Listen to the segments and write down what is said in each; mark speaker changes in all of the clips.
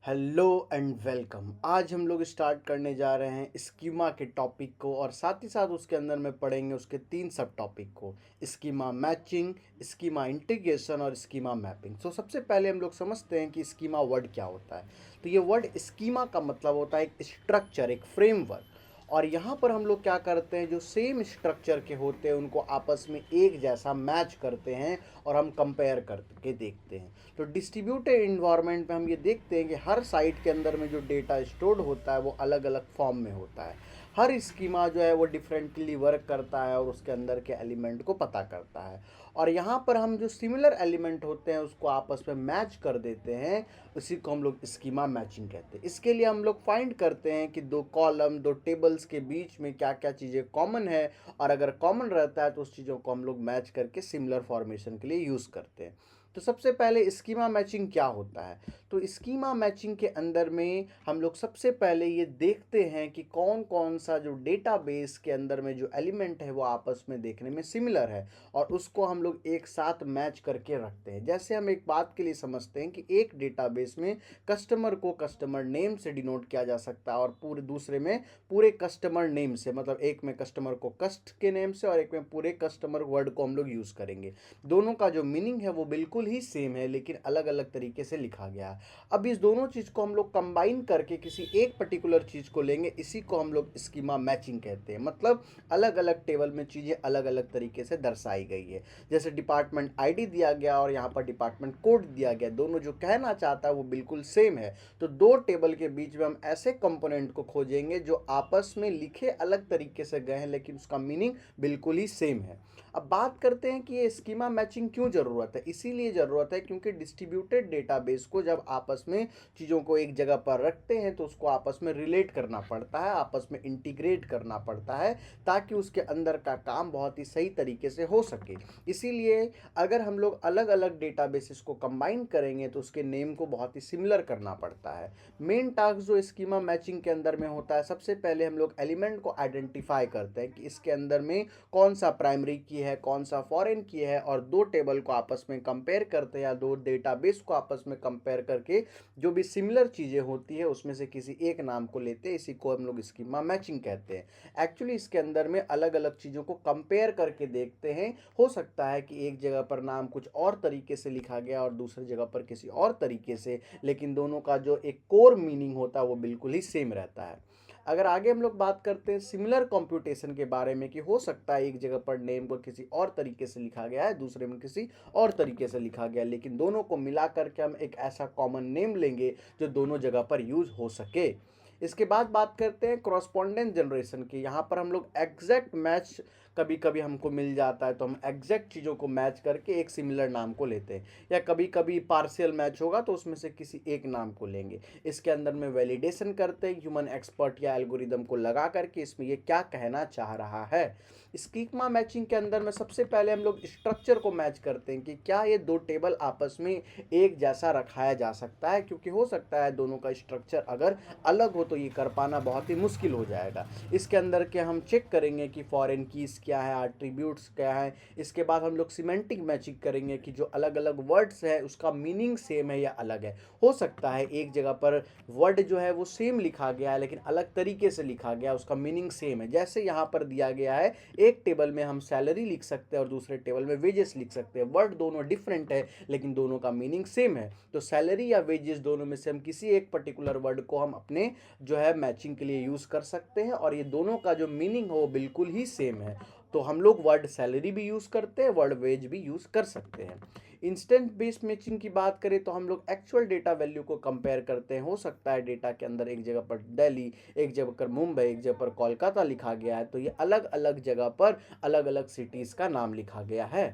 Speaker 1: Hello and welcome. आज हम लोग स्टार्ट करने जा रहे हैं स्कीमा के टॉपिक को और साथ ही साथ उसके अंदर में पढ़ेंगे उसके तीन सब टॉपिक को। स्कीमा मैचिंग, स्कीमा इंटीग्रेशन और स्कीमा मैपिंग। सबसे पहले हम लोग समझते हैं कि स्कीमा वर्ड क्या होता है। तो ये वर्ड स्कीमा का मतलब होता है एक स्ट्रक्चर, एक फ्रेमवर्क। और यहाँ पर हम लोग क्या करते हैं, जो सेम स्ट्रक्चर के होते हैं उनको आपस में एक जैसा मैच करते हैं और हम कंपेयर करके देखते हैं। तो डिस्ट्रीब्यूटेड इन्वायरमेंट में हम ये देखते हैं कि हर साइट के अंदर में जो डेटा स्टोर्ड होता है वो अलग अलग फॉर्म में होता है। हर स्कीमा जो है वो डिफरेंटली वर्क करता है और उसके अंदर के एलिमेंट को पता करता है। और यहाँ पर हम जो सिमिलर एलिमेंट होते हैं उसको आपस में मैच कर देते हैं, उसी को हम लोग स्कीमा मैचिंग कहते हैं। इसके लिए हम लोग फाइंड करते हैं कि दो कॉलम, दो टेबल्स के बीच में क्या क्या चीज़ें कॉमन है, और अगर कॉमन रहता है तो उस चीज़ों को हम लोग मैच करके सिमिलर फॉर्मेशन के लिए यूज़ करते हैं। तो सबसे पहले स्कीमा मैचिंग क्या होता है। तो स्कीमा मैचिंग के अंदर में हम लोग सबसे पहले ये देखते हैं कि कौन कौन सा जो डेटाबेस के अंदर में जो एलिमेंट है वो आपस में देखने में सिमिलर है, और उसको हम लोग एक साथ मैच करके रखते हैं। जैसे हम एक बात के लिए समझते हैं कि एक डेटाबेस में कस्टमर को कस्टमर नेम से डिनोट किया जा सकता है और पूरे दूसरे में पूरे कस्टमर नेम से, मतलब एक में कस्टमर को कस्ट के नेम से और एक में पूरे कस्टमर वर्ड को हम लोग यूज़ करेंगे। दोनों का जो मीनिंग है वो बिल्कुल ही सेम है, लेकिन अलग अलग तरीके से लिखा गया है। अब इस दोनों चीज़ को हम लोग कंबाइन करके किसी एक पर्टिकुलर चीज़ को लेंगे, इसी को हम लोग स्कीमा मैचिंग कहते हैं। मतलब अलग अलग टेबल में चीज़ें अलग अलग तरीके से दर्शाई गई है। जैसे डिपार्टमेंट आईडी दिया गया और यहाँ पर डिपार्टमेंट कोड दिया गया, दोनों जो कहना चाहता है वो बिल्कुल सेम है। तो दो टेबल के बीच में हम ऐसे कंपोनेंट को खोजेंगे जो आपस में लिखे अलग तरीके से गए हैं लेकिन उसका मीनिंग बिल्कुल ही सेम है। अब बात करते हैं कि ये स्कीमा मैचिंग क्यों ज़रूरत है। इसीलिए ज़रूरत है क्योंकि डिस्ट्रीब्यूटेड डेटाबेस को जब आपस में चीज़ों को एक जगह पर रखते हैं तो उसको आपस में रिलेट करना पड़ता है, आपस में इंटीग्रेट करना पड़ता है, ताकि उसके अंदर का काम बहुत ही सही तरीके से हो सके। इसीलिए अगर हम लोग अलग अलग डेटाबेसेस को कंबाइन करेंगे तो उसके नेम को बहुत ही सिमिलर करना पड़ता है। मेन टास्क जो स्कीमा मैचिंग के अंदर में होता है, सबसे पहले हम लोग एलिमेंट को आइडेंटिफाई करते हैं कि इसके अंदर में कौन सा प्राइमरी की है, कौन सा फॉरेन की है, और दो टेबल को आपस में कंपेयर करते हैं या दो डेटाबेस को आपस में कंपेयर करके जो भी सिमिलर चीज़ें होती है उसमें से किसी एक नाम को लेते हैं। इसी को हम लोग स्कीमा मैचिंग कहते हैं। एक्चुअली इसके अंदर में अलग अलग चीज़ों को कंपेयर करके देखते हैं। हो सकता है कि एक जगह पर नाम कुछ और तरीके से लिखा गया और दूसरी जगह पर किसी और तरीके से, लेकिन दोनों का जो एक कोर मीनिंग होता है वो बिल्कुल ही सेम रहता है। अगर आगे हम लोग बात करते हैं सिमिलर कंप्यूटेशन के बारे में, कि हो सकता है एक जगह पर नेम को किसी और तरीके से लिखा गया है, दूसरे में किसी और तरीके से लिखा गया है, लेकिन दोनों को मिला करके हम एक ऐसा कॉमन नेम लेंगे जो दोनों जगह पर यूज़ हो सके। इसके बाद बात करते हैं क्रॉसपॉन्डेंस जनरेशन की। यहाँ पर हम लोग एग्जैक्ट मैच कभी कभी हमको मिल जाता है तो हम एग्जैक्ट चीज़ों को मैच करके एक सिमिलर नाम को लेते हैं, या कभी कभी पार्शियल मैच होगा तो उसमें से किसी एक नाम को लेंगे। इसके अंदर में वैलिडेशन करते हैं ह्यूमन एक्सपर्ट या एल्गोरिदम को लगा करके इसमें ये क्या कहना चाह रहा है। स्कीमा मैचिंग के अंदर में सबसे पहले हम लोग स्ट्रक्चर को मैच करते हैं कि क्या ये दो टेबल आपस में एक जैसा रखाया जा सकता है, क्योंकि हो सकता है दोनों का स्ट्रक्चर अगर अलग हो तो ये कर पाना बहुत ही मुश्किल हो जाएगा। इसके अंदर के हम चेक करेंगे कि फॉरेन कीज क्या है, एट्रीब्यूट्स क्या है। इसके बाद हम लोग सिमेंटिक मैचिंग करेंगे कि जो अलग अलग वर्ड्स है उसका मीनिंग सेम है या अलग है। हो सकता है एक जगह पर वर्ड जो है वो सेम लिखा गया है लेकिन अलग तरीके से लिखा गया, उसका मीनिंग सेम है। जैसे यहाँ पर दिया गया है, एक टेबल में हम सैलरी लिख सकते हैं और दूसरे टेबल में वेजेस लिख सकते हैं। वर्ड दोनों डिफरेंट है लेकिन दोनों का मीनिंग सेम है। तो सैलरी या वेजेस दोनों में से हम किसी एक पर्टिकुलर वर्ड को हम अपने जो है मैचिंग के लिए यूज़ कर सकते हैं, और ये दोनों का जो मीनिंग हो वो बिल्कुल ही सेम है। तो हम लोग वर्ड सैलरी भी यूज़ करते हैं, वर्ड वेज भी यूज़ कर सकते हैं। इंस्टेंट बेस्ड मैचिंग की बात करें तो हम लोग एक्चुअल डेटा वैल्यू को कंपेयर करते हैं। हो सकता है डेटा के अंदर एक जगह पर दिल्ली, एक जगह पर मुंबई, एक जगह पर कोलकाता लिखा गया है, तो ये अलग अलग जगह पर अलग अलग सिटीज़ का नाम लिखा गया है।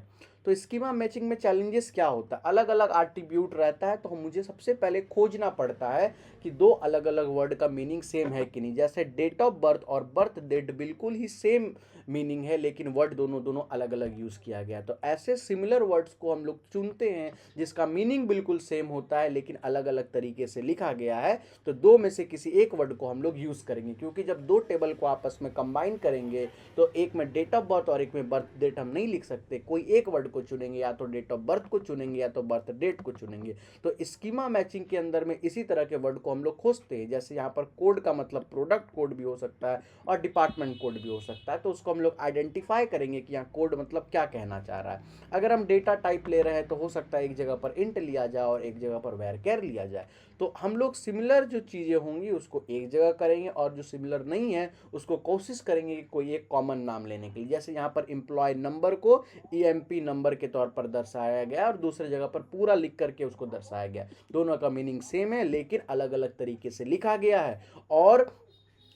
Speaker 1: तो स्कीमा मैचिंग में चैलेंजेस क्या होता है, अलग अलग एट्रीब्यूट रहता है, तो मुझे सबसे पहले खोजना पड़ता है कि दो अलग अलग वर्ड का मीनिंग सेम है कि नहीं। जैसे डेट ऑफ बर्थ और बर्थ डेट बिल्कुल ही सेम मीनिंग है लेकिन वर्ड दोनों दोनों अलग अलग यूज़ किया गया। तो ऐसे सिमिलर वर्ड्स को हम लोग चुनते हैं जिसका मीनिंग बिल्कुल सेम होता है लेकिन अलग अलग तरीके से लिखा गया है। तो दो में से किसी एक वर्ड को हम लोग यूज़ करेंगे, क्योंकि जब दो टेबल को आपस में कंबाइन करेंगे तो एक में डेट ऑफ बर्थ और एक में बर्थ डेट हम नहीं लिख सकते, कोई एक वर्ड को चुनेंगे, या तो डेट ऑफ बर्थ को चुनेंगे, या तो बर्थ डेट को चुनेंगे। तो स्कीमा मैचिंग के अंदर में इसी तरह के वर्ड को हम लोग खोजते हैं। जैसे यहाँ पर कोड का मतलब प्रोडक्ट कोड भी हो सकता है और डिपार्टमेंट कोड भी हो सकता है, तो उसको हम लोग आइडेंटिफाई करेंगे कि यहाँ कोड मतलब क्या कहना चाह रहा है। अगर हम डेटा टाइप ले रहे हैं तो हो सकता है एक जगह पर इंट लिया जाए और एक जगह पर वैरचर लिया जाए। तो हम लोग सिमिलर जो चीज़ें होंगी उसको एक जगह करेंगे, और जो सिमिलर नहीं है उसको कोशिश करेंगे कि कोई एक कॉमन नाम लेने के लिए। जैसे यहाँ पर एम्प्लॉय नंबर को ईएमपी नंबर के तौर पर दर्शाया गया और दूसरे जगह पर पूरा लिख करके उसको दर्शाया गया। दोनों का मीनिंग सेम है लेकिन अलग अलग तरीके से लिखा गया है, और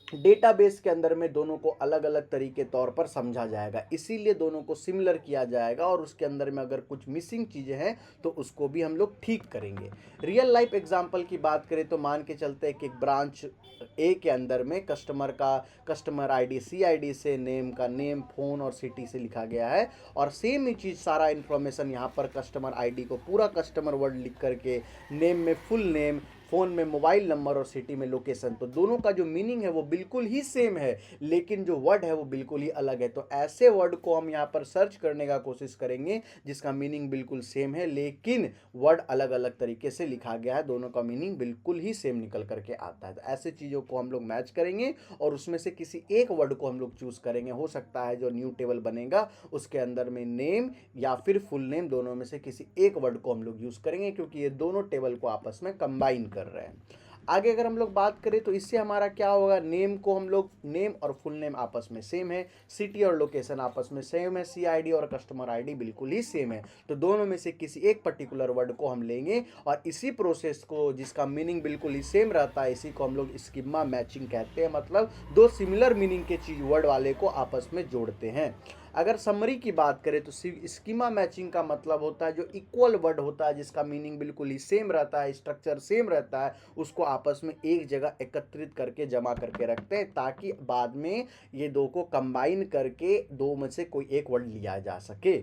Speaker 1: डेटाबेस के अंदर में दोनों को अलग अलग तरीके तौर पर समझा जाएगा, इसीलिए दोनों को सिमिलर किया जाएगा। और उसके अंदर में अगर कुछ मिसिंग चीज़ें हैं तो उसको भी हम लोग ठीक करेंगे। रियल लाइफ एग्जांपल की बात करें तो मान के चलते हैं कि एक ब्रांच ए के अंदर में कस्टमर आईडी CID से नेम का नेम, फ़ोन और सिटी से लिखा गया है, और सेम ही चीज़ सारा इन्फॉर्मेशन यहाँ पर कस्टमर आईडी को पूरा कस्टमर वर्ड लिख करके, नेम में फुल नेम, फ़ोन में मोबाइल नंबर और सिटी में लोकेशन। तो दोनों का जो मीनिंग है वो बिल्कुल ही सेम है लेकिन जो वर्ड है वो बिल्कुल ही अलग है। तो ऐसे वर्ड को हम यहाँ पर सर्च करने का कोशिश करेंगे जिसका मीनिंग बिल्कुल सेम है लेकिन वर्ड अलग अलग तरीके से लिखा गया है, दोनों का मीनिंग बिल्कुल ही सेम निकल करके आता है। तो ऐसे चीज़ों को हम लोग मैच करेंगे और उसमें से किसी एक वर्ड को हम लोग चूज़ करेंगे। हो सकता है जो न्यू टेबल बनेगा उसके अंदर में नेम या फिर फुल नेम, दोनों में से किसी एक वर्ड को हम लोग यूज़ करेंगे क्योंकि ये दोनों टेबल को आपस में कंबाइन कर रहे हैं। आगे अगर हम लोग बात करें तो इससे हमारा क्या होगा, नेम को हम लोग, नेम और फुल नेम आपस में सेम है, सिटी और लोकेशन आपस में सेम है, CID और कस्टमर आईडी बिल्कुल ही सेम है। तो दोनों में से किसी एक पर्टिकुलर वर्ड को हम लेंगे और इसी प्रोसेस को, जिसका मीनिंग बिल्कुल ही सेम रहता है, इसी को हम लोग स्कीमा मैचिंग कहते हैं। मतलब दो सिमिलर मीनिंग के चीज वर्ड वाले को आपस में जोड़ते हैं। अगर समरी की बात करें तो स्कीमा मैचिंग का मतलब होता है जो इक्वल वर्ड होता है जिसका मीनिंग बिल्कुल ही सेम रहता है, स्ट्रक्चर सेम रहता है, उसको आपस में एक जगह एकत्रित करके जमा करके रखते हैं ताकि बाद में ये दो को कंबाइन करके दो में से कोई एक वर्ड लिया जा सके।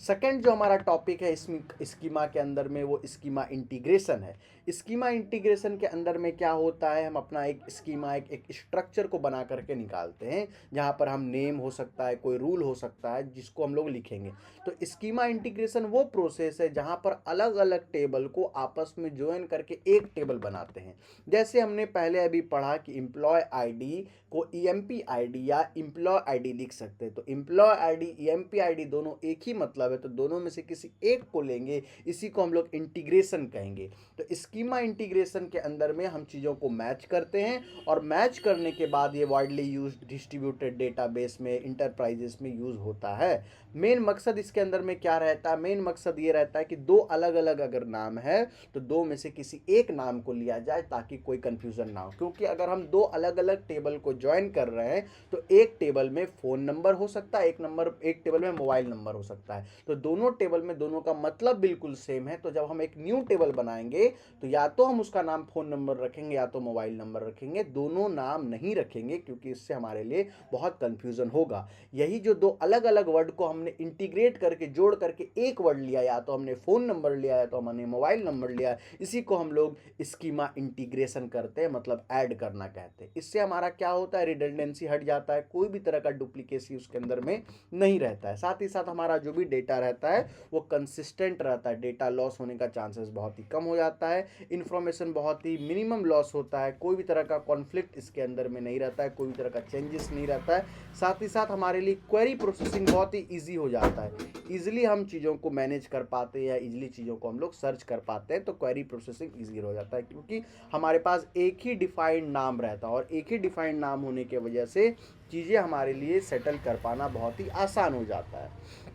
Speaker 1: सेकंड जो हमारा टॉपिक है इसमें स्कीमा के अंदर में, वो स्कीमा इंटीग्रेशन है। स्कीमा इंटीग्रेशन के अंदर में क्या होता है, हम अपना एक स्कीमा, एक स्ट्रक्चर को बना करके निकालते हैं जहाँ पर हम नेम हो सकता है, कोई रूल हो सकता है जिसको हम लोग लिखेंगे। तो स्कीमा इंटीग्रेशन वो प्रोसेस है जहाँ पर अलग अलग टेबल को आपस में ज्वाइन करके एक टेबल बनाते हैं। जैसे हमने पहले अभी पढ़ा कि एम्प्लॉय आईडी को EMP आईडी या एम्प्लॉय आईडी लिख सकते हैं। तो एम्प्लॉय आईडी EMP आईडी दोनों एक ही मतलब है, तो दोनों में से किसी एक को लेंगे, इसी को हम लोग इंटीग्रेशन कहेंगे। तो स्कीमा इंटीग्रेशन के अंदर में हम चीज़ों को मैच करते हैं और मैच करने के बाद ये वाइडली यूज डिस्ट्रीब्यूटेड डेटाबेस में, इंटरप्राइजेस में यूज़ होता है। मेन मकसद इसके अंदर में क्या रहता है, मेन मकसद ये रहता है कि दो अलग अलग अगर नाम है तो दो में से किसी एक नाम को लिया जाए ताकि कोई कंफ्यूजन ना हो। क्योंकि अगर हम दो अलग अलग टेबल को ज्वाइन कर रहे हैं तो एक टेबल में फ़ोन नंबर हो सकता है, एक टेबल में मोबाइल नंबर हो सकता है, तो दोनों टेबल में दोनों का मतलब बिल्कुल सेम है। तो जब हम एक न्यू टेबल बनाएंगे तो या तो हम उसका नाम फ़ोन नंबर रखेंगे या तो मोबाइल नंबर रखेंगे, दोनों नाम नहीं रखेंगे क्योंकि इससे हमारे लिए बहुत कंफ्यूजन होगा। यही जो दो अलग अलग वर्ड को हमने इंटीग्रेट करके, जोड़ करके एक वर्ड लिया, या तो हमने फ़ोन नंबर लिया या तो हमने मोबाइल नंबर लिया, इसी को हम लोग स्कीमा इंटीग्रेशन करते हैं, मतलब ऐड करना कहते हैं। इससे हमारा क्या होता है, रिडंडेंसी हट जाता है, कोई भी तरह का डुप्लीकेसी उसके अंदर में नहीं रहता है। साथ ही साथ हमारा जो भी डेटा रहता है वो कंसिस्टेंट रहता है, डेटा लॉस होने का चांसेस बहुत ही कम हो जाता है, इन्फॉर्मेशन बहुत ही मिनिमम लॉस होता है, कोई भी तरह का कॉन्फ्लिक्ट इसके अंदर में नहीं रहता है, कोई भी तरह का चेंजेस नहीं रहता है। साथ ही साथ हमारे लिए क्वेरी प्रोसेसिंग बहुत ही ईजी हो जाता है, ईजिली हम चीज़ों को मैनेज कर पाते हैं या ईजिली चीज़ों को हम लोग सर्च कर पाते हैं। तो क्वेरी प्रोसेसिंग ईजी हो जाता है क्योंकि हमारे पास एक ही डिफाइंड नाम रहता है और एक ही डिफाइंड नाम होने की वजह से चीज़ें हमारे लिए सेटल कर पाना बहुत ही आसान हो जाता है।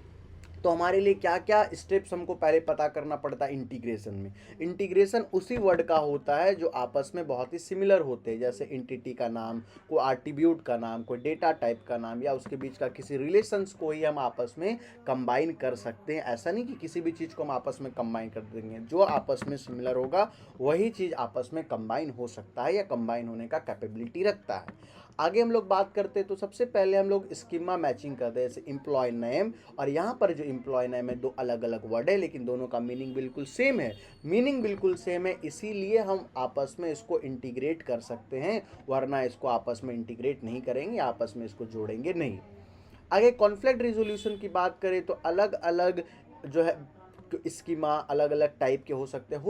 Speaker 1: तो हमारे लिए क्या क्या स्टेप्स हमको पहले पता करना पड़ता है इंटीग्रेशन में। इंटीग्रेशन उसी वर्ड का होता है जो आपस में बहुत ही सिमिलर होते हैं, जैसे एंटिटी का नाम, कोई आट्रीब्यूट का नाम, कोई डेटा टाइप का नाम, या उसके बीच का किसी रिलेशंस को ही हम आपस में कंबाइन कर सकते हैं। ऐसा नहीं कि किसी भी चीज़ को हम आपस में कंबाइन कर देंगे, जो आपस में सिमिलर होगा वही चीज़ आपस में कंबाइन हो सकता है या कंबाइन होने का कैपेबिलिटी रखता है। आगे हम लोग बात करते हैं तो सबसे पहले हम लोग स्कीमा मैचिंग करते हैं, जैसे एम्प्लॉय नेम, और यहाँ पर जो एम्प्लॉय नेम है दो अलग अलग वर्ड है लेकिन दोनों का मीनिंग बिल्कुल सेम है, मीनिंग बिल्कुल सेम है, इसीलिए हम आपस में इसको इंटीग्रेट कर सकते हैं, वरना इसको आपस में इंटीग्रेट नहीं करेंगे, आपस में इसको जोड़ेंगे नहीं। आगे कॉन्फ्लिक्ट रिजोल्यूशन की बात करें तो अलग अलग जो है स्कीमा अलग अलग टाइप के हो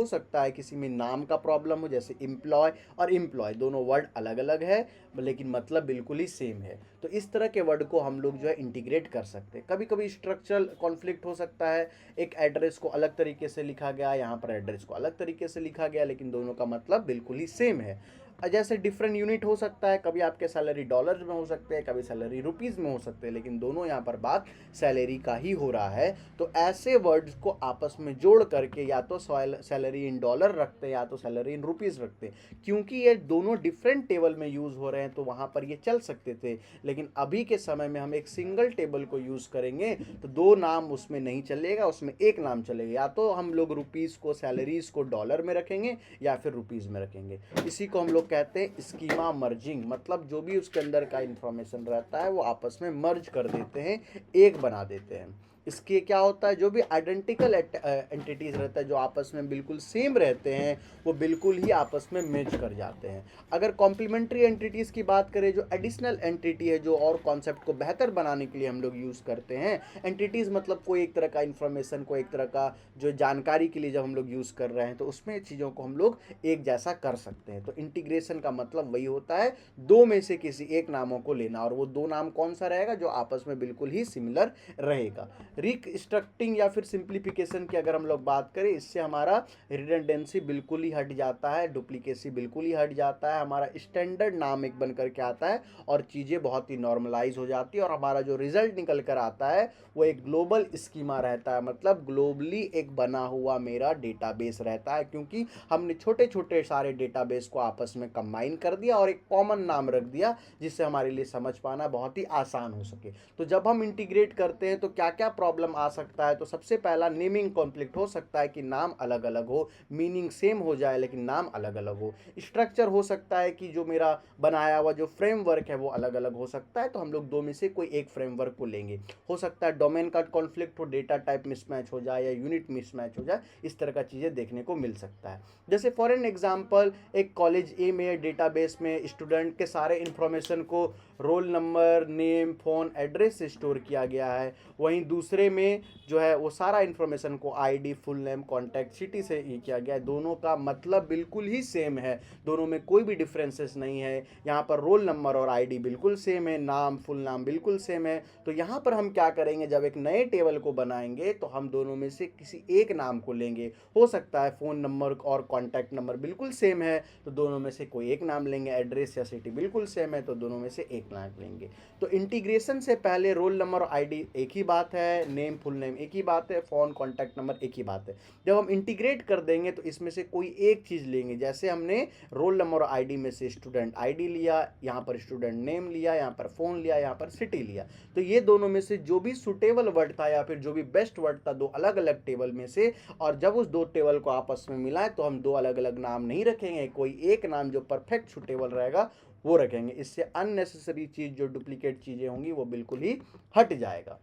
Speaker 1: सकता है किसी में नाम का प्रॉब्लम हो, जैसे एम्प्लॉय और एम्प्लॉय दोनों वर्ड अलग अलग है लेकिन मतलब बिल्कुल ही सेम है। तो इस तरह के वर्ड को हम लोग जो है इंटीग्रेट कर सकते हैं। कभी कभी स्ट्रक्चरल कॉन्फ्लिक्ट हो सकता है, एक एड्रेस को अलग तरीके से लिखा गया, यहाँ पर एड्रेस को अलग तरीके से लिखा गया, लेकिन दोनों का मतलब बिल्कुल ही सेम है। जैसे डिफरेंट यूनिट हो सकता है, कभी आपके सैलरी डॉलर्स में हो सकते हैं, कभी सैलरी रुपीज़ में हो सकते हैं, लेकिन दोनों यहाँ पर बात सैलरी का ही हो रहा है। तो ऐसे वर्ड्स को आपस में जोड़ करके या तो सैलरी इन डॉलर रखते हैं या तो सैलरी इन रुपीज़ रखते हैं। क्योंकि ये दोनों डिफरेंट टेबल में यूज़ हो रहे हैं तो वहाँ पर ये चल सकते थे, लेकिन अभी के समय में हम एक सिंगल टेबल को यूज़ करेंगे तो दो नाम उसमें नहीं चलेगा, उसमें एक नाम चलेगा। या तो हम लोग रुपीज़ को, सैलरीज को डॉलर में रखेंगे या फिर रुपीज़ में रखेंगे। इसी को हम लोग कहते हैं स्कीमा मर्जिंग, मतलब जो भी उसके अंदर का इंफॉर्मेशन रहता है वो आपस में मर्ज कर देते हैं, एक बना देते हैं। इसके क्या होता है, जो भी आइडेंटिकल एंटिटीज रहता है जो आपस में बिल्कुल सेम रहते हैं वो बिल्कुल ही आपस में मैच कर जाते हैं। अगर कॉम्प्लीमेंट्री एंटिटीज़ की बात करें, जो एडिशनल एंटिटी है जो और कॉन्सेप्ट को बेहतर बनाने के लिए हम लोग यूज़ करते हैं, एंटिटीज़ मतलब कोई एक तरह का इन्फॉर्मेशन को, एक तरह का जो जानकारी के लिए जब हम लोग यूज़ कर रहे हैं तो उसमें चीज़ों को हम लोग एक जैसा कर सकते हैं। तो इंटीग्रेशन का मतलब वही होता है, दो में से किसी एक नामों को लेना, और वो दो नाम कौन सा रहेगा, जो आपस में बिल्कुल ही सिमिलर रहेगा। रिकंस्ट्रक्टिंग या फिर सिंप्लीफिकेशन की अगर हम लोग बात करें, इससे हमारा रिडंडेंसी बिल्कुल ही हट जाता है, डुप्लीकेसी बिल्कुल ही हट जाता है, हमारा स्टैंडर्ड नाम एक बन करके आता है और चीज़ें बहुत ही नॉर्मलाइज हो जाती है, और हमारा जो रिजल्ट निकल कर आता है वो एक ग्लोबल स्कीमा रहता है, मतलब ग्लोबली एक बना हुआ मेरा डेटाबेस रहता है, क्योंकि हमने छोटे छोटे सारे डेटाबेस को आपस में कंबाइन कर दिया और एक कॉमन नाम रख दिया, जिससे हमारे लिए समझ पाना बहुत ही आसान हो सके। तो जब हम इंटीग्रेट करते हैं तो क्या क्या प्रॉब्लम आ सकता है, तो सबसे पहला नेमिंग कॉन्फ्लिक्ट हो सकता है कि नाम अलग अलग हो, मीनिंग सेम हो जाए लेकिन नाम अलग अलग हो। स्ट्रक्चर हो सकता है कि जो मेरा बनाया हुआ जो फ्रेमवर्क है वो अलग अलग हो सकता है, तो हम लोग दो में से कोई एक फ्रेमवर्क को लेंगे। हो सकता है डोमेन का कॉन्फ्लिक्ट हो, डेटा टाइप मिसमैच हो जाए या यूनिट मिसमैच हो जाए, इस तरह का चीज़ें देखने को मिल सकता है। जैसे फॉर एन एग्जांपल, एक कॉलेज ए में डेटाबेस में स्टूडेंट के सारे इन्फॉर्मेशन को roll number, name, phone, address से स्टोर किया गया है, वहीं दूसरे में जो है वो सारा इन्फॉर्मेशन को ID, full name, contact, city से ये किया गया है। दोनों का मतलब बिल्कुल ही सेम है, दोनों में कोई भी डिफरेंसेस नहीं है। यहाँ पर रोल नंबर और आईडी बिल्कुल सेम है, नाम, फुल नाम बिल्कुल सेम है। तो यहाँ पर हम क्या करेंगे, जब एक नए टेबल को बनाएंगे तो हम दोनों में से किसी एक नाम को लेंगे। हो सकता है फ़ोन नंबर और कॉन्टैक्ट नंबर बिल्कुल सेम है तो दोनों में से कोई एक नाम लेंगे, एड्रेस या सिटी बिल्कुल सेम है तो दोनों में से एक नाम लेंगे। तो इंटीग्रेशन से पहले रोल नंबर और आईडी एक ही बात है, नेम, फुल नेम एक ही बात है, फ़ोन, कॉन्टैक्ट नंबर एक ही बात है। जब हम इंटीग्रेट कर देंगे तो इसमें से कोई एक चीज़ लेंगे, जैसे हमने रोल नंबर और आईडी में से स्टूडेंट आईडी लिया, यहाँ पर स्टूडेंट नेम लिया, यहाँ पर फ़ोन लिया, यहाँ पर सिटी लिया। तो ये दोनों में से जो भी सुटेबल वर्ड था या फिर जो भी बेस्ट वर्ड था दो अलग अलग टेबल में से, और जब उस दो टेबल को आपस में मिलाएं तो हम दो अलग अलग नाम नहीं रखेंगे, कोई एक नाम जो परफेक्ट सुटेबल रहेगा वो रखेंगे। इससे अननेसेसरी चीज़, जो डुप्लीकेट चीज़ें होंगी वो बिल्कुल ही हट जाएगा।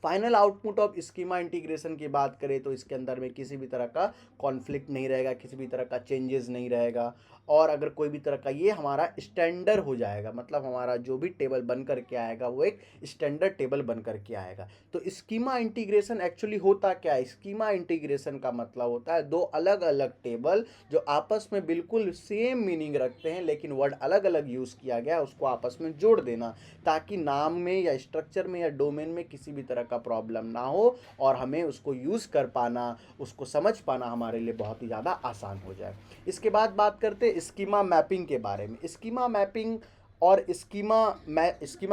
Speaker 1: Final output of schema integration की बात करें तो इसके अंदर में किसी भी तरह का कॉन्फ्लिक्ट नहीं रहेगा, किसी भी तरह का चेंजेस नहीं रहेगा, और अगर कोई भी तरह का, ये हमारा स्टैंडर्ड हो जाएगा, मतलब हमारा जो भी टेबल बन कर के आएगा वो एक स्टैंडर्ड टेबल बन कर के आएगा। तो स्कीमा इंटीग्रेशन एक्चुअली होता क्या है, स्कीमा इंटीग्रेशन का मतलब होता है दो अलग अलग टेबल जो आपस में बिल्कुल सेम मीनिंग रखते हैं लेकिन वर्ड अलग अलग यूज़ किया गया उसको आपस में जोड़ देना, ताकि नाम में या स्ट्रक्चर में या डोमेन में किसी भी तरह का प्रॉब्लम ना हो और हमें उसको यूज़ कर पाना, उसको समझ पाना हमारे लिए बहुत ही ज़्यादा आसान हो जाए। इसके बाद बात करते हैं स्कीमा मैपिंग के बारे में। स्कीमा मैपिंग और स्कीमा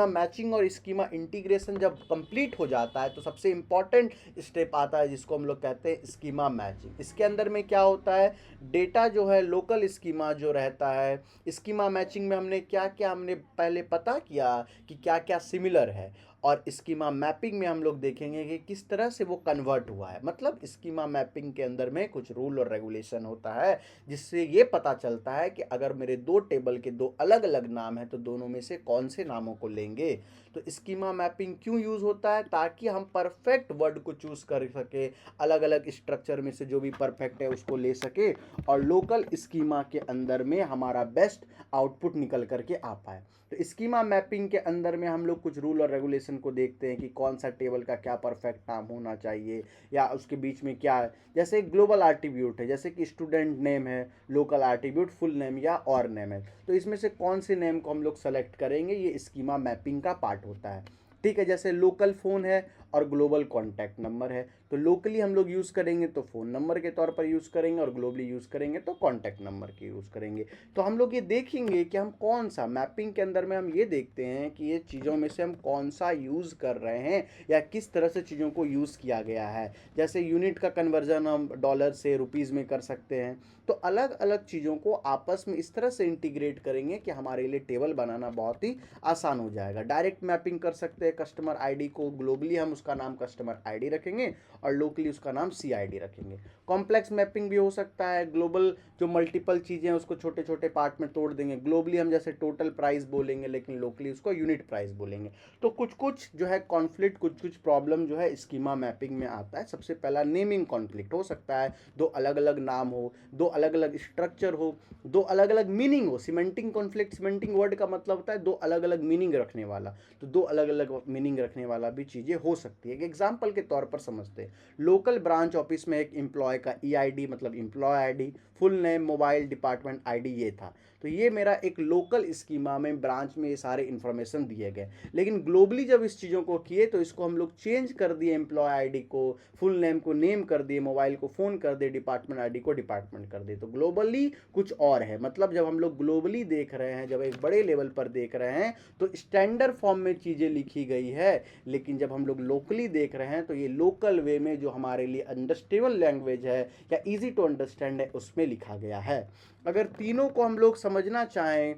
Speaker 1: मैचिंग और स्कीमा इंटीग्रेशन जब कंप्लीट हो जाता है तो सबसे इम्पॉर्टेंट स्टेप आता है जिसको हम लोग कहते हैं स्कीमा मैचिंग। इसके अंदर में क्या होता है, डेटा जो है लोकल स्कीमा जो रहता है, स्कीमा मैचिंग में हमने क्या क्या हमने पहले पता किया कि क्या क्या सिमिलर है, और स्कीमा मैपिंग में हम लोग देखेंगे कि किस तरह से वो कन्वर्ट हुआ है। मतलब स्कीमा मैपिंग के अंदर में कुछ रूल और रेगुलेशन होता है जिससे ये पता चलता है कि अगर मेरे दो टेबल के दो अलग अलग नाम हैं तो दोनों में से कौन से नामों को लेंगे। तो स्कीमा मैपिंग क्यों यूज़ होता है, ताकि हम परफेक्ट वर्ड को चूज़ कर सके, अलग अलग स्ट्रक्चर में से जो भी परफेक्ट है उसको ले सके और लोकल स्कीमा के अंदर में हमारा बेस्ट आउटपुट निकल करके आ पाए। तो स्कीमा मैपिंग के अंदर में हम लोग कुछ रूल और रेगुलेशन इंटीग्रेशन को देखते हैं कि कौन सा टेबल का क्या परफेक्ट नाम होना चाहिए या उसके बीच में क्या है। जैसे ग्लोबल एट्रीब्यूट है, जैसे कि स्टूडेंट नेम है, लोकल एट्रीब्यूट फुल नेम या और नेम है, तो इसमें से कौन से नेम को हम लोग सेलेक्ट करेंगे, ये स्कीमा मैपिंग का पार्ट होता है। ठीक है, जैसे लोकल फ़ोन है और ग्लोबल कॉन्टैक्ट नंबर है, तो लोकली हम लोग यूज़ करेंगे तो फ़ोन नंबर के तौर पर यूज़ करेंगे और ग्लोबली यूज़ करेंगे तो कॉन्टैक्ट नंबर के यूज़ करेंगे। तो हम लोग ये देखेंगे कि हम कौन सा मैपिंग के अंदर में हम ये देखते हैं कि ये चीज़ों में से हम कौन सा यूज़ कर रहे हैं या किस तरह से चीज़ों को यूज़ किया गया है। जैसे यूनिट का कन्वर्जन हम डॉलर से रुपीज़ में कर सकते हैं। तो अलग अलग चीज़ों को आपस में इस तरह से इंटीग्रेट करेंगे कि हमारे लिए टेबल बनाना बहुत ही आसान हो जाएगा। डायरेक्ट मैपिंग कर सकते हैं कस्टमर आईडी को, ग्लोबली हम उसका नाम कस्टमर आईडी रखेंगे और लोकली उसका नाम CID रखेंगे। कॉम्प्लेक्स मैपिंग भी हो सकता है, ग्लोबल जो मल्टीपल चीज़ें हैं उसको छोटे छोटे पार्ट में तोड़ देंगे। ग्लोबली हम जैसे टोटल प्राइस बोलेंगे लेकिन लोकली उसको यूनिट प्राइस बोलेंगे। तो कुछ कुछ जो है कॉन्फ्लिक्ट, कुछ कुछ प्रॉब्लम जो है स्कीमा मैपिंग में आता है। सबसे पहला नेमिंग कॉन्फ्लिक्ट हो सकता है, दो अलग अलग नाम हो, दो अलग अलग स्ट्रक्चर हो, दो अलग अलग मीनिंग हो। सीमेंटिंग कॉन्फ्लिक्ट, सीमेंटिंग वर्ड का मतलब होता है दो अलग अलग मीनिंग रखने वाला, तो दो अलग अलग मीनिंग रखने वाला भी चीज़ें हो सकती है। एक एग्जाम्पल के तौर पर समझते हैं, लोकल ब्रांच ऑफिस में एक एम्प्लॉय का EID मतलब employee ID, full name, mobile, department ID ये था। तो ये मेरा एक लोकल स्कीमा में ब्रांच में ये सारे इन्फॉर्मेशन दिए गए। लेकिन ग्लोबली जब इस चीज़ों को किए तो इसको हम लोग चेंज कर दिए, एम्प्लॉय आईडी को फुल नेम को नेम कर दिए, मोबाइल को फ़ोन कर दिए, डिपार्टमेंट आईडी को डिपार्टमेंट कर दिए। तो ग्लोबली कुछ और है। मतलब जब हम लोग ग्लोबली देख रहे हैं, जब एक बड़े लेवल पर देख रहे हैं तो स्टैंडर्ड फॉर्म में चीज़ें लिखी गई है। लेकिन जब हम लोग लोकली देख रहे हैं तो ये लोकल वे में जो हमारे लिए अंडरस्टेबल लैंग्वेज है या इजी टू अंडरस्टैंड है उसमें लिखा गया है। अगर तीनों को हम लोग समझना चाहें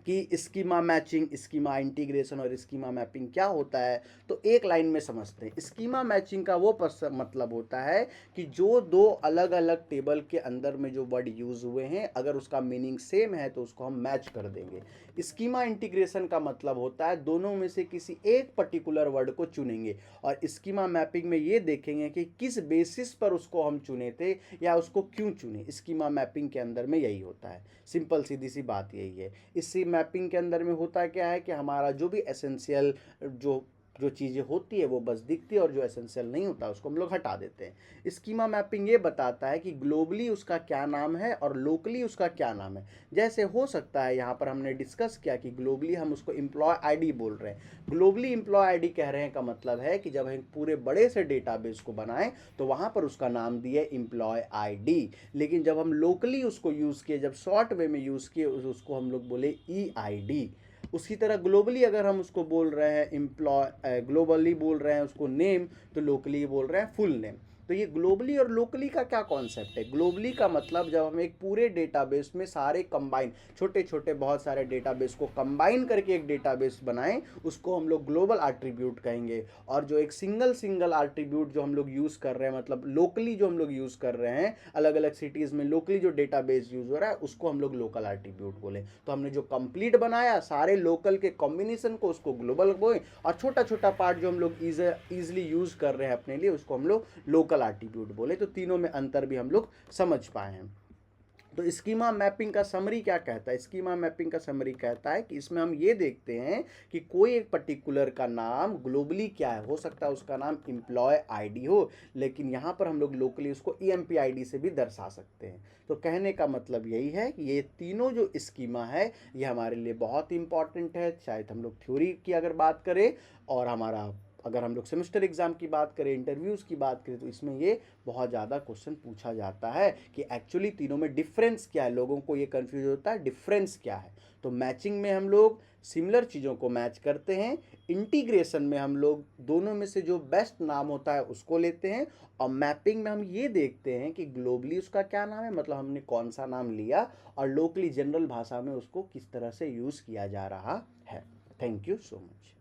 Speaker 1: कि स्कीमा मैचिंग, स्कीमा इंटीग्रेशन और स्कीमा मैपिंग क्या होता है, तो एक लाइन में समझते हैं। स्कीमा मैचिंग का वो मतलब होता है कि जो दो अलग अलग टेबल के अंदर में जो वर्ड यूज़ हुए हैं अगर उसका मीनिंग सेम है तो उसको हम मैच कर देंगे। स्कीमा इंटीग्रेशन का मतलब होता है दोनों में से किसी एक पर्टिकुलर वर्ड को चुनेंगे और स्कीमा मैपिंग में ये देखेंगे कि किस बेसिस पर उसको हम चुने थे या उसको क्यों चुने। स्कीमा मैपिंग के अंदर में यही होता है, सिंपल सीधी सी बात यही है। इसी मैपिंग के अंदर में होता क्या है कि हमारा जो भी एसेंशियल जो जो चीज़ें होती है वो बस दिखती है और जो एसेंशियल नहीं होता उसको हम लोग हटा देते हैं। स्कीमा मैपिंग ये बताता है कि ग्लोबली उसका क्या नाम है और लोकली उसका क्या नाम है। जैसे हो सकता है यहाँ पर हमने डिस्कस किया कि ग्लोबली हम उसको एम्प्लॉय आईडी बोल रहे हैं, ग्लोबली एम्प्लॉय आईडी कह रहे हैं का मतलब है कि जब हम पूरे बड़े से डेटाबेस को बनाएं तो वहाँ पर उसका नाम दिए एम्प्लॉय आईडी। लेकिन जब हम लोकली उसको यूज़ किए, जब शॉर्ट वे में यूज़ किए, उसको हम लोग बोले EID। उसी तरह ग्लोबली अगर हम उसको बोल रहे हैं एम्प्लॉय, ग्लोबली बोल रहे हैं उसको नेम, तो लोकली बोल रहे हैं फुल नेम। तो ये ग्लोबली और लोकली का क्या कॉन्सेप्ट है। ग्लोबली का मतलब जब हम एक पूरे डेटाबेस में सारे कंबाइन, छोटे छोटे बहुत सारे डेटाबेस को कंबाइन करके एक डेटाबेस बनाएं, उसको हम लोग ग्लोबल एट्रीब्यूट कहेंगे। और जो एक सिंगल सिंगल एट्रीब्यूट जो हम लोग यूज़ कर रहे हैं, मतलब लोकली जो हम लोग यूज़ कर रहे हैं अलग अलग सिटीज़ में लोकली जो डेटाबेस यूज़ हो रहा है उसको हम लोग लोकल एट्रीब्यूट बोले। तो हमने जो कंप्लीट बनाया सारे लोकल के कॉम्बिनेशन को उसको ग्लोबल बोले और छोटा छोटा पार्ट जो हम लोग ईजिली यूज़ कर रहे हैं अपने लिए उसको हम लोग लोकल एट्रीब्यूट बोले। तो तीनों में अंतर भी हम लोग समझ पाए हैं। तो स्कीमा मैपिंग का समरी क्या कहता है। स्कीमा मैपिंग का समरी कहता है कि इसमें हम ये देखते हैं कि कोई एक पर्टिकुलर का नाम ग्लोबली क्या है, हो सकता है उसका नाम एम्प्लॉय आईडी हो, लेकिन यहाँ पर हम लोग लोकली उसको EMP ID से भी दर्शा सकते हैं। तो कहने का मतलब यही है कि ये तीनों जो स्कीमा है ये हमारे लिए बहुत इंपॉर्टेंट है। शायद हम लोग थ्योरी की अगर बात करें और हमारा अगर हम लोग सेमेस्टर एग्ज़ाम की बात करें, इंटरव्यूज़ की बात करें, तो इसमें ये बहुत ज़्यादा क्वेश्चन पूछा जाता है कि एक्चुअली तीनों में डिफरेंस क्या है। लोगों को ये कंफ्यूज होता है डिफरेंस क्या है। तो मैचिंग में हम लोग सिमिलर चीज़ों को मैच करते हैं, इंटीग्रेशन में हम लोग दोनों में से जो बेस्ट नाम होता है उसको लेते हैं, और मैपिंग में हम ये देखते हैं कि ग्लोबली उसका क्या नाम है, मतलब हमने कौन सा नाम लिया, और लोकली जनरल भाषा में उसको किस तरह से यूज़ किया जा रहा है। Thank you so much.